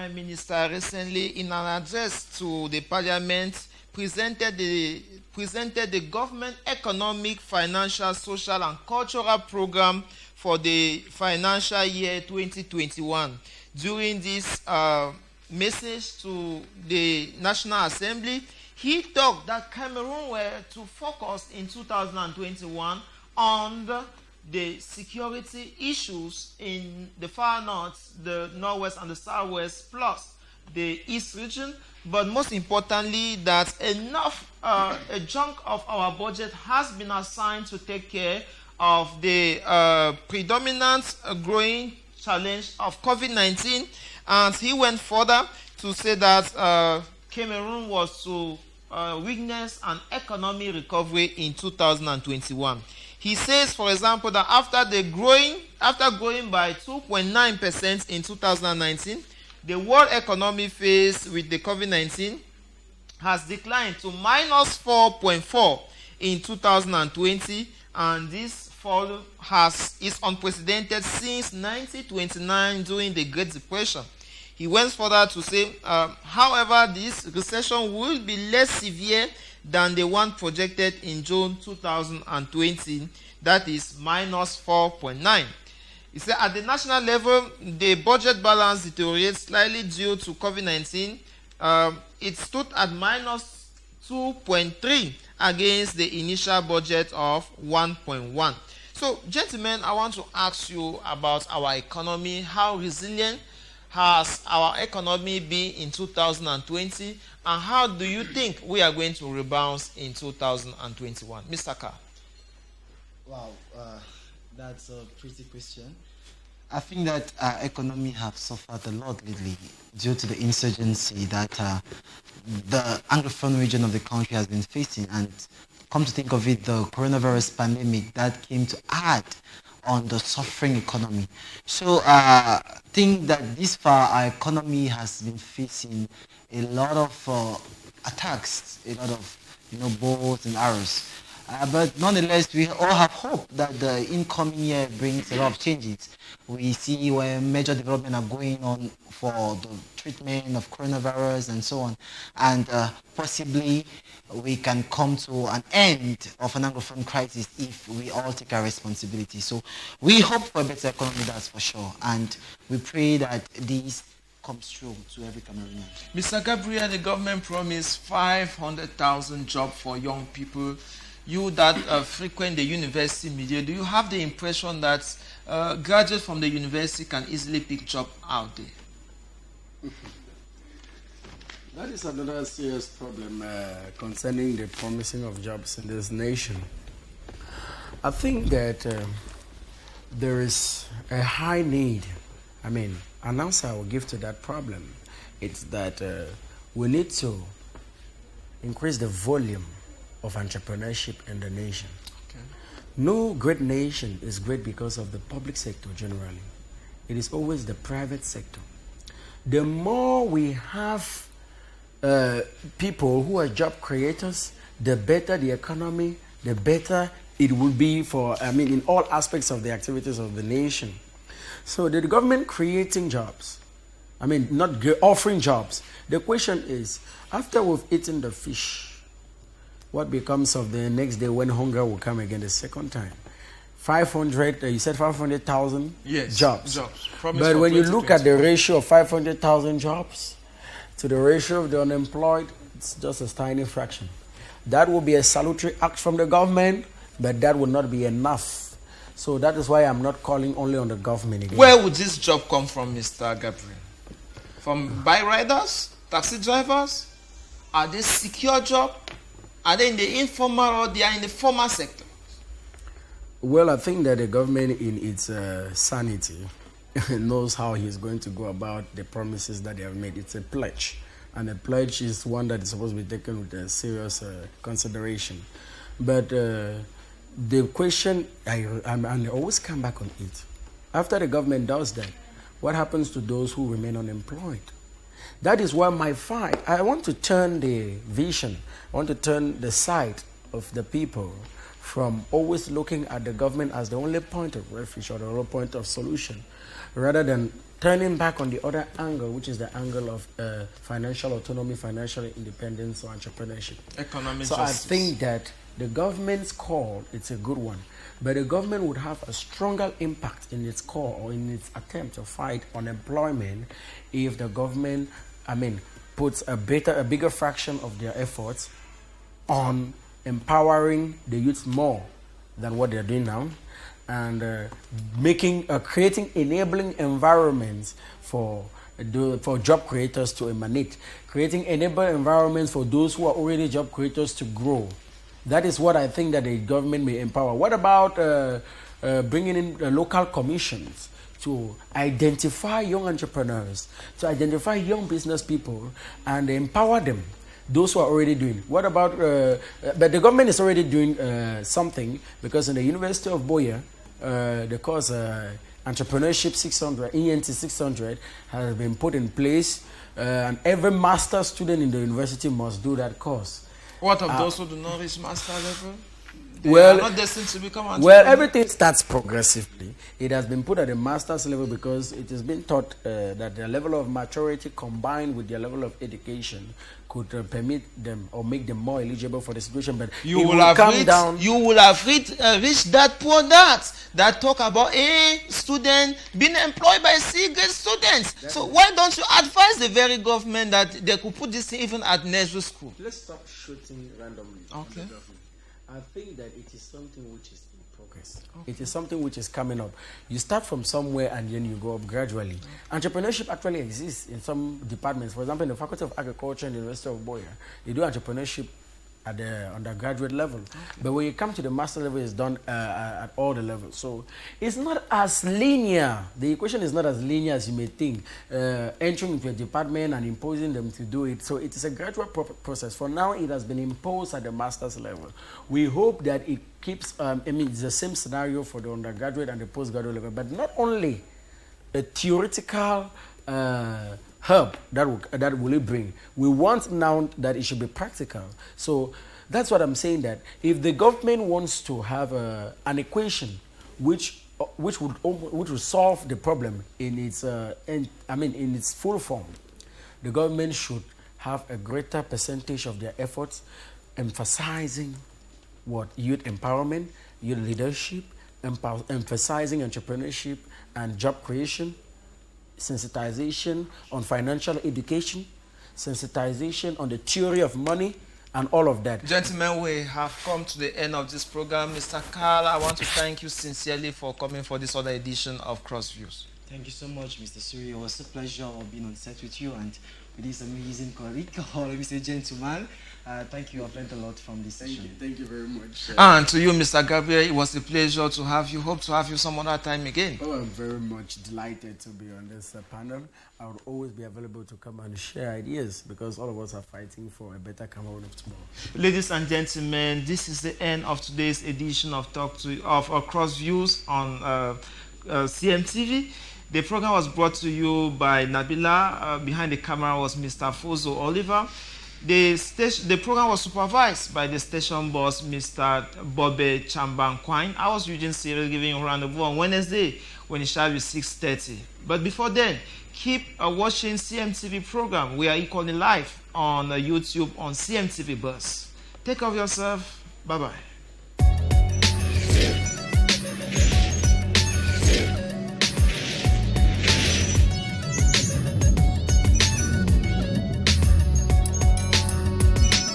Prime Minister recently, in an address to the Parliament, presented the government economic, financial, social, and cultural program for the financial year 2021. During this message to the National Assembly, he talked that Cameroon were to focus in 2021 on the security issues in the far north, the northwest and the southwest, plus the east region, but most importantly that a chunk of our budget has been assigned to take care of the predominant growing challenge of COVID-19. And he went further to say that Cameroon was to witness an economic recovery in 2021. He says, for example, that after growing by 2.9% in 2019, the world economy faced with the COVID-19 has declined to minus 4.4 in 2020, and this fall is unprecedented since 1929 during the Great Depression. He went further to say, however, this recession will be less severe than the one projected in June 2020, that is minus 4.9. He said at the national level, the budget balance deteriorated slightly due to COVID-19. It stood at minus 2.3 against the initial budget of 1.1. So, gentlemen, I want to ask you about our economy. How resilient has our economy been in 2020, and how do you think we are going to rebound in 2021? Mr. Carr. Wow, that's a pretty question. I think that our economy have suffered a lot lately due to the insurgency that the Anglophone region of the country has been facing, and come to think of it, the coronavirus pandemic that came to add on the suffering economy. So I think that this far our economy has been facing a lot of attacks, a lot of bows and arrows. But nonetheless, we all have hope that the incoming year brings a lot of changes. We see where major development are going on for the treatment of coronavirus and so on. And possibly we can come to an end of an Anglophone crisis if we all take our responsibility. So we hope for a better economy, that's for sure. And we pray that this comes true to every Cameroonian. Mr. Gabriel, the government promised 500,000 jobs for young people. You that frequent the university media, do you have the impression that graduates from the university can easily pick jobs out there? That is another serious problem concerning the promising of jobs in this nation. I think that there is a high need. An answer I will give to that problem. It's that we need to increase the volume of entrepreneurship in the nation. Okay. No great nation is great because of the public sector generally. It is always the private sector. The more we have people who are job creators, the better the economy, the better it will be for, in all aspects of the activities of the nation. So the government creating jobs, not offering jobs. The question is, after we've eaten the fish, what becomes of the next day when hunger will come again the second time? 500, you said 500,000 jobs. But when you look at the ratio of 500,000 jobs to the ratio of the unemployed, it's just a tiny fraction. That will be a salutary act from the government, but that will not be enough. So that is why I'm not calling only on the government again. Where would this job come from, Mr. Gabriel? From bike riders, taxi drivers? Are they secure jobs? Are they in the informal or they are in the formal sector? Well, I think that the government in its sanity knows how he's going to go about the promises that they have made. It's a pledge. And a pledge is one that is supposed to be taken with a serious consideration. But the question, I always come back on it. After the government does that, what happens to those who remain unemployed? That is why my fight, I want to turn the vision, I want to turn the sight of the people from always looking at the government as the only point of refuge or the only point of solution, rather than turning back on the other angle, which is the angle of financial autonomy, financial independence, or entrepreneurship. Economic so justice. I think that the government's call, it's a good one, but the government would have a stronger impact in its call or in its attempt to fight unemployment if the government, puts a bigger fraction of their efforts on empowering the youth more than what they're doing now, and creating enabling environments for job creators to emanate, creating enabling environments for those who are already job creators to grow. That is what I think that the government may empower. What about bringing in local commissions to identify young entrepreneurs, to identify young business people, and empower them? Those who are already doing. What about, but the government is already doing something, because in the University of Boya, the course Entrepreneurship 600, ENT 600, has been put in place, and every master student in the university must do that course. What of those who do not reach master level? They Well, are not destined to become entrepreneurs. Well, everything starts progressively. It has been put at the master's level because it has been taught that their level of maturity combined with their level of education could permit them or make them more eligible for the situation. But You will have reached that product that talk about a student being employed by C grade students. So why don't you advise the very government that they could put this even at nursery school? Let's stop shooting randomly. Okay. I think that it is something which is in progress. Okay. It is something which is coming up. You start from somewhere and then you go up gradually. Entrepreneurship actually exists in some departments. For example, in the Faculty of Agriculture in the University of Boya, they do entrepreneurship at the undergraduate level. Okay. But when you come to the master level, it's done at all the levels. So it's not as linear. The equation is not as linear as you may think. Entering into a department and imposing them to do it. So it is a gradual process. For now, it has been imposed at the master's level. We hope that it keeps, it's the same scenario for the undergraduate and the postgraduate level. But not only a theoretical help that will it bring. We want now that it should be practical. So that's what I'm saying, that if the government wants to have an equation which would solve the problem in its in its full form, the government should have a greater percentage of their efforts emphasizing youth empowerment, youth leadership, emphasizing entrepreneurship and job creation, sensitization on financial education, sensitization on the theory of money, and all of that. Gentlemen, we have come to the end of this program. Mr. Carl, I want to thank you sincerely for coming for this other edition of Crossviews. Thank you so much, Mr. Cyril. It was a pleasure of being on set with you and with this amazing colleague, or let me say gentleman. Thank you. I've learned a lot from this session. Thank you very much. And to you, Mr. Gabriel, it was a pleasure to have you. Hope to have you some other time again. Oh, I'm very much delighted to be on this panel. I will always be available to come and share ideas, because all of us are fighting for a better Cameroon of tomorrow. Ladies and gentlemen, this is the end of today's edition of Crossviews on CMTV. The program was brought to you by Nabila. Behind the camera was Mr. Fozo Oliver. The program was supervised by the station boss, Mr. Bobe Chambankwine. I was Eugene Cyril, giving you a rendezvous on Wednesday when it shall be 6:30. But before then, keep watching CMTV program. We are equally live on YouTube on CMTV Buzz. Take care of yourself. Bye-bye.